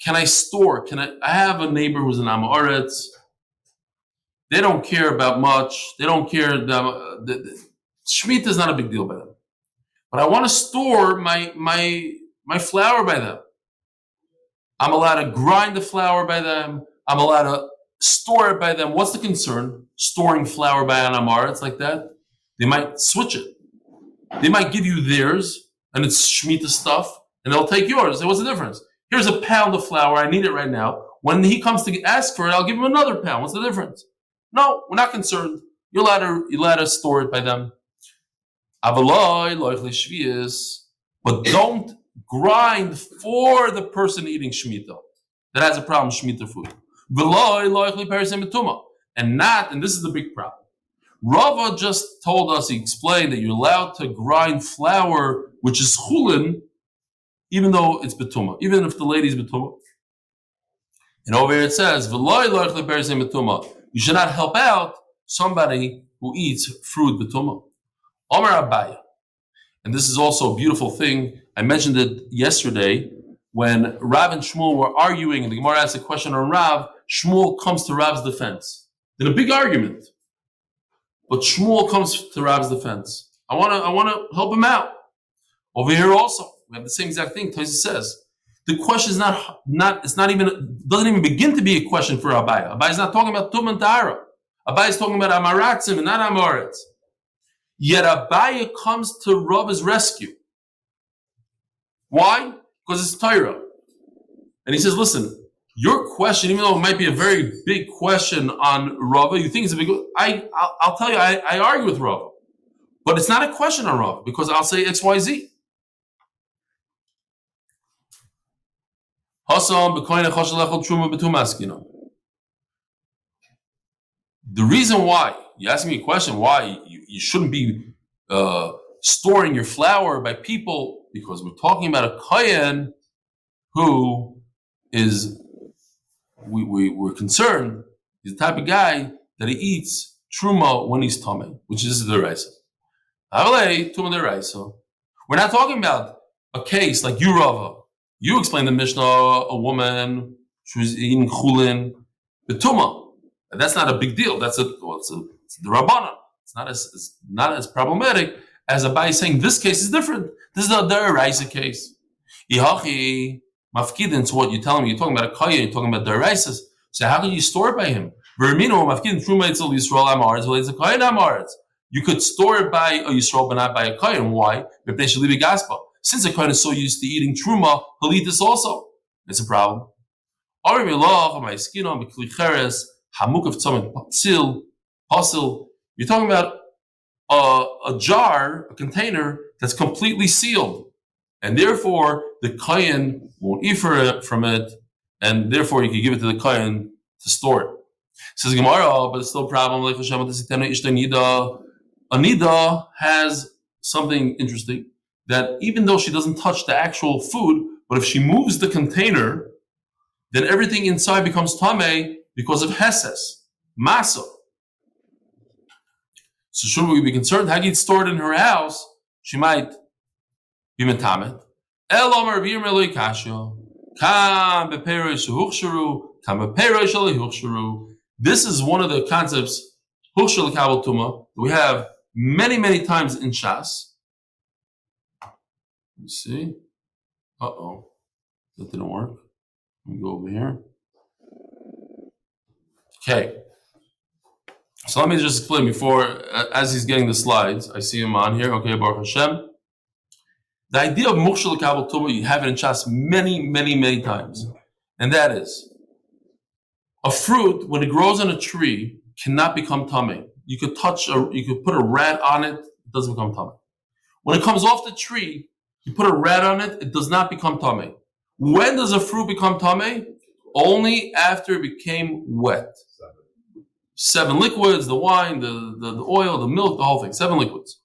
Can I store? I have a neighbor who's an Am Haaretz. They don't care about much. They don't care. Shemitah is not a big deal by them. But I want to store my flour by them. I'm allowed to grind the flour by them. I'm allowed to store it by them. What's the concern? Storing flour by an Am Haaretz like that? They might switch it. They might give you theirs, and it's Shemitah stuff, and they'll take yours. So what's the difference? Here's a pound of flour. I need it right now. When he comes to ask for it, I'll give him another pound. What's the difference? No, we're not concerned. You're allowed to store it by them. But don't grind for the person eating Shemitah that has a problem with Shemitah food. And this is the big problem. Rava just told us, he explained that you're allowed to grind flour, which is chulin, even though it's betuma, even if the lady's betuma. And over here it says, you should not help out somebody who eats fruit betuma. Omar Abaya. And this is also a beautiful thing. I mentioned it yesterday when Rav and Shmuel were arguing, and the Gemara asked a question on Rav. Shmuel comes to Rav's defense in a big argument. But Shmuel comes to Rav's defense. I want to help him out. Over here also, we have the same exact thing. Tosi says the question is doesn't even begin to be a question for Abaya. Abaya is not talking about Tum and Tahara. Abaya is talking about Amaratzim and not Amoritz. Yet Abaya comes to Rav's rescue. Why? Because it's Torah. And he says, listen, your question, even though it might be a very big question on Rava, you think it's a big. I'll tell you, I argue with Rava, but it's not a question on Rava because I'll say X, Y, Z. The reason why you ask me a question, why you shouldn't be storing your flour by people, because we're talking about a kohen who is. We're concerned, he's the type of guy that he eats truma when he's tamei, which is the deraisa. We're not talking about a case like you, Rava. You explained the Mishnah, a woman, she was eating chulin, betuma. That's not a big deal. It's the Rabbanan. It's not as problematic as Abai is saying, this case is different. This is the Deraisa case. Ihachi mafkidin. So what you're telling me? You're talking about a kohen. You're talking about Deraisas. So how can you store it by him? Vermino mafkidin truma itzel Yisroel amaretz. Well, it's a kohen amaretz. You could store it by a Yisroel, but not by a kohen. Why? Since a kohen is so used to eating truma, he'll eat this also. It's a problem. You're talking about a jar, a container that's completely sealed, and therefore the kohen won't eat from it, and therefore you can give it to the kohen to store it. Says Gemara, but it's still a problem. A nida has something interesting, that even though she doesn't touch the actual food, but if she moves the container, then everything inside becomes tameh because of heses, masa. So should we be concerned? How it's stored in her house? She might be metamet. This is one of the concepts that we have many times in Shas. You see? That didn't work. Let me go over here. Okay. So let me just explain before, as he's getting the slides, I see him on here. Okay, Baruch Hashem. The idea of Mukshal Kabel Tumah, you have it in Shas many times. And that is, a fruit, when it grows on a tree, cannot become tameh. You could put a rat on it, it doesn't become tameh. When it comes off the tree, you put a rat on it, it does not become tameh. When does a fruit become tameh? Only after it became wet. 7 liquids, the wine, the oil, the milk, the whole thing. 7 liquids.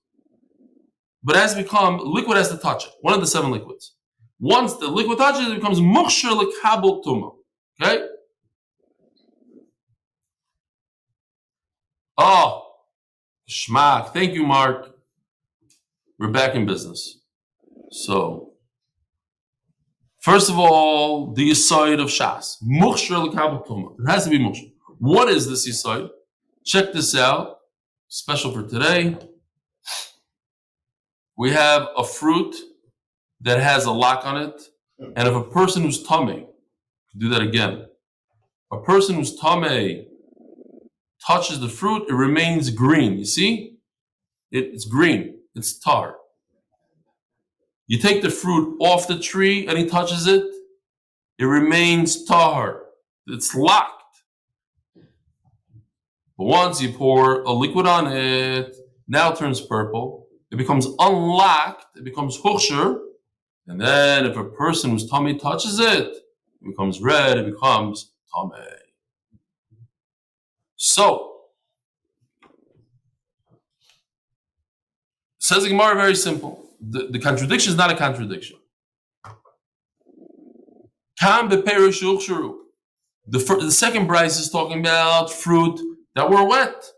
But liquid has to touch it. One of the 7 liquids. Once the liquid touches it, it becomes muksher lekabel tumah. Okay? Oh, shmak. Thank you, Mark. We're back in business. So, first of all, the Yisroel of Shas. Muksher lekabel tumah. It has to be muksher. What is this Yisroel? Check this out. Special for today. We have a fruit that has a lock on it. And if a person who's tameh, do that again. A person who's tameh touches the fruit, it remains green. You see? It's green. It's tar. You take the fruit off the tree and he touches it, it remains tar. It's locked. But once you pour a liquid on it, now it turns purple. It becomes unlocked. It becomes huksher. And then if a person whose tummy touches it, it becomes red. It becomes tameh. So, says the Gemara, very simple. The contradiction is not a contradiction. The second Bryce is talking about fruit that were wet.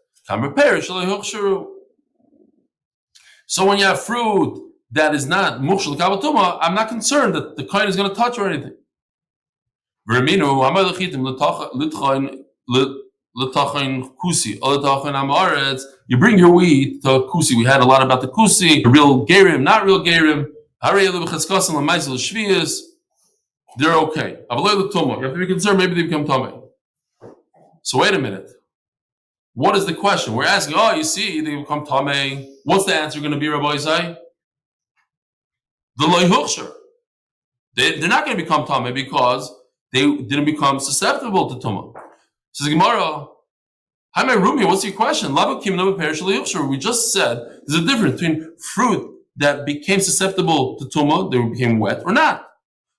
So when you have fruit that is not mukshal kabel tumah, I'm not concerned that the kohen is going to touch or anything. You bring your wheat to kusi. We had a lot about the kusi, the real gerim, not real gerim. They're okay. You have to be concerned, maybe they become tameh. So wait a minute. What is the question? We're asking, you see, they become tameh. What's the answer going to be, Rabbi Isai? The loyhuchsher. They're not going to become tameh because they didn't become susceptible to tumah. Says Gemara, hi, my Rumi, what's your question? We just said there's a difference between fruit that became susceptible to tumah, they became wet, or not.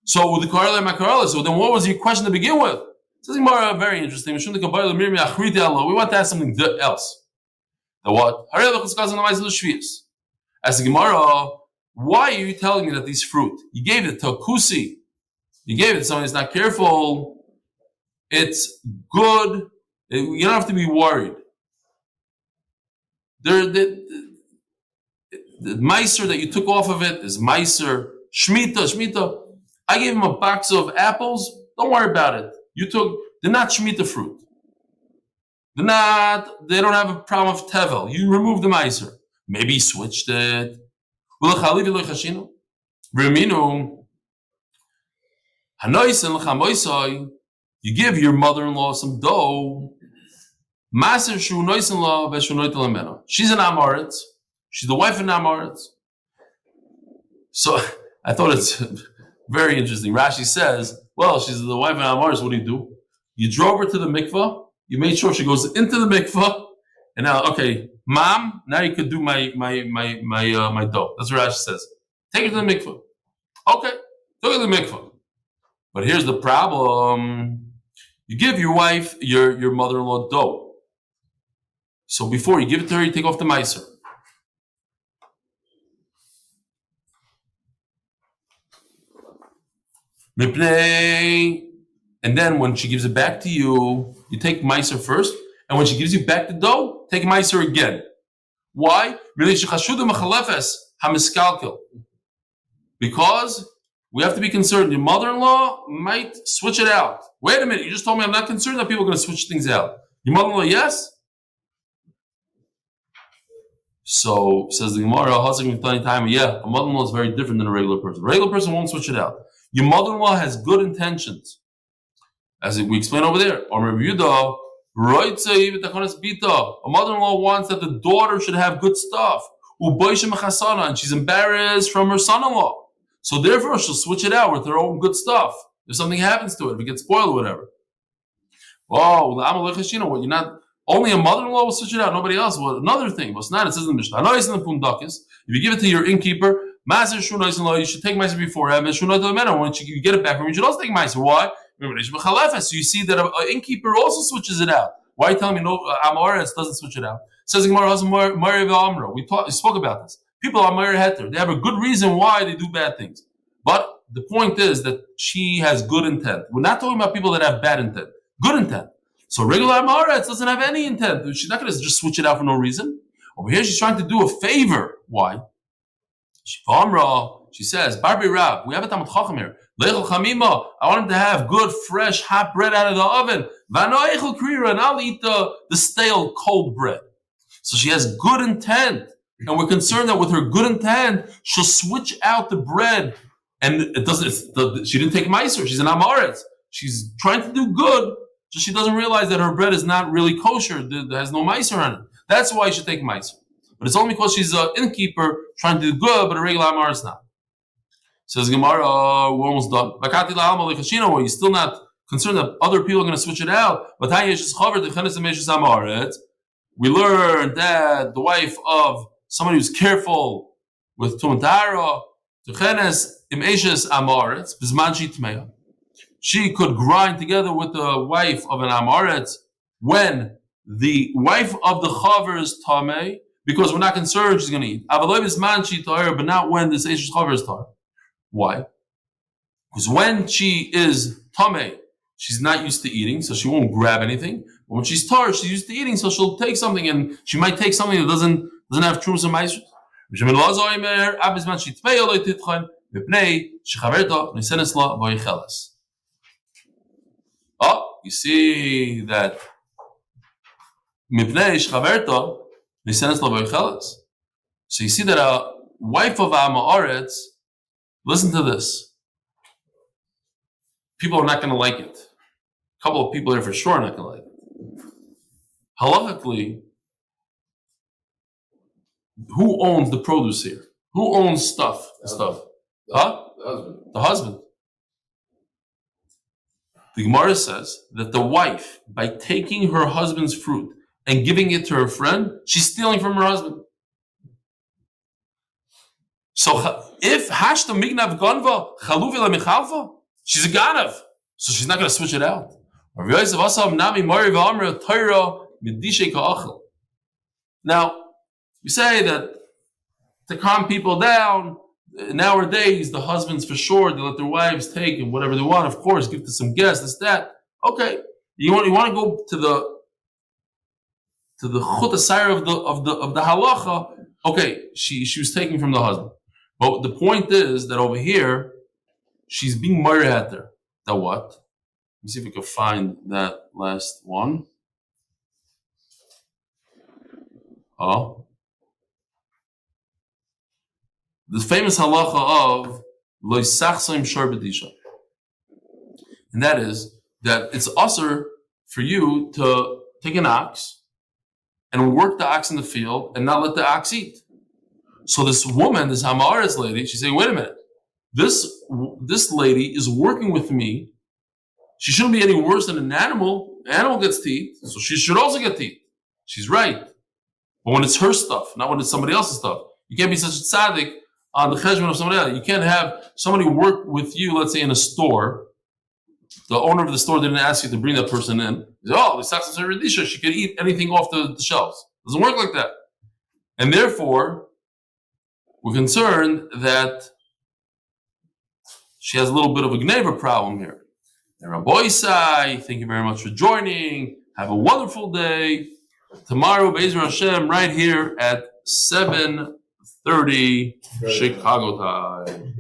So with the karala and makarala, so then what was your question to begin with? Says Gemara, very interesting. We want to ask something else. The what? As the Gemara, why are you telling me that these fruit, you gave it to a kusi, you gave it to someone who's not careful, it's good, you don't have to be worried. The meiser that you took off of it is meiser, shmita. I gave him a box of apples, don't worry about it. They're not shmita fruit. They don't have a problem of tevel. You remove the meiser. Maybe he switched it. You give your mother-in-law some dough. She's an Amoritz. She's the wife of an Amoritz. So I thought it's very interesting. Rashi says, well, she's the wife of an Amoritz. What do? You drove her to the mikvah. You made sure she goes into the mikvah. And now, okay, mom, now you could do my dough. That's what Rashi says. Take her to the mikvah. Okay, took her to the mikvah. But here's the problem. You give your wife, your mother-in-law dough. So before you give it to her, you take off the meiser. And then when she gives it back to you, you take meiser first. And when she gives you back the dough, take meiser again. Why? Because we have to be concerned. Your mother-in-law might switch it out. Wait a minute, you just told me I'm not concerned that people are going to switch things out. Your mother-in-law, yes? So, says the Gemara, yeah, a mother-in-law is very different than a regular person. A regular person won't switch it out. Your mother-in-law has good intentions. As we explained over there. A mother-in-law wants that the daughter should have good stuff. And she's embarrassed from her son-in-law. So therefore, she'll switch it out with her own good stuff. If something happens to it, if it gets spoiled or whatever. Oh, what, you're not, only a mother-in-law will switch it out, nobody else will. Another thing, but it's not, it says in the Mishnah. If you give it to your innkeeper, you should take meiser before him, and when you get it back from him, you should also take meiser. Why? So you see that an innkeeper also switches it out. Why are you telling me no, Amoritz doesn't switch it out? It says in Gemara, we spoke about this. People are Amor Heter. They have a good reason why they do bad things. But the point is that she has good intent. We're not talking about people that have bad intent. Good intent. So regular Amoritz doesn't have any intent. She's not going to just switch it out for no reason. Over here, she's trying to do a favor. Why? She says, Barbi Rab, we have a Talmud Chacham here. I want him to have good, fresh, hot bread out of the oven. And I'll eat the stale, cold bread. So she has good intent. And we're concerned that with her good intent, she'll switch out the bread. And it doesn't. She didn't take meiser. She's an Amoritz. She's trying to do good, so she doesn't realize that her bread is not really kosher. There has no meiser on it. That's why she should take meiser. But it's only because she's an innkeeper trying to do good, but a regular Amoritz not. Says Gemara, we're almost done. You're still not concerned that other people are going to switch it out. But we learned that the wife of somebody who's careful with Tumatara, she could grind together with the wife of an Amoritz when the wife of the Chaver is Tameh, because we're not concerned she's going to eat. But not when this Eshes Chaver is Tameh. Why? Because when she is Tameh, she's not used to eating, so she won't grab anything. But when she's tar, she's used to eating, so she'll take something, and she might take something that doesn't have trumas and meiser. Oh, you see that. So you see that a wife of Amoritz, listen to this. People are not going to like it. A couple of people here for sure are not going to like it. Halachically, who owns the produce here? Who owns stuff? The husband. The Gemara says that the wife, by taking her husband's fruit and giving it to her friend, she's stealing from her husband. So if hashta mignav ganva chaluvi lemichalva, she's a ganav, so she's not going to switch it out. Now, we say that to calm people down, nowadays the husbands for sure they let their wives take and whatever they want. Of course, give to some guests, this, that. Okay, you want to go to the chut asayir of the halacha. Okay, she was taking from the husband, but the point is that over here she's being married at her. That what? Let me see if we can find that last one. Oh. the famous halacha of lo yisachsim shor b'disha. And that is that it's usher for you to take an ox and work the ox in the field and not let the ox eat. So this woman, this Hamaretz lady, she's saying, wait a minute, this lady is working with me. She shouldn't be any worse than an animal. An animal gets to eat, so she should also get to eat. She's right. But when it's her stuff, not when it's somebody else's stuff, you can't be such a tzaddik on the cheshbon of somebody else. You can't have somebody work with you, let's say in a store. The owner of the store didn't ask you to bring that person in. He said, she could eat anything off the shelves. It doesn't work like that. And therefore, we're concerned that she has a little bit of a gneva problem here. And Rabbi Isai, thank you very much for joining. Have a wonderful day. Tomorrow, Be'ezer Hashem, right here at 7:30 Chicago time.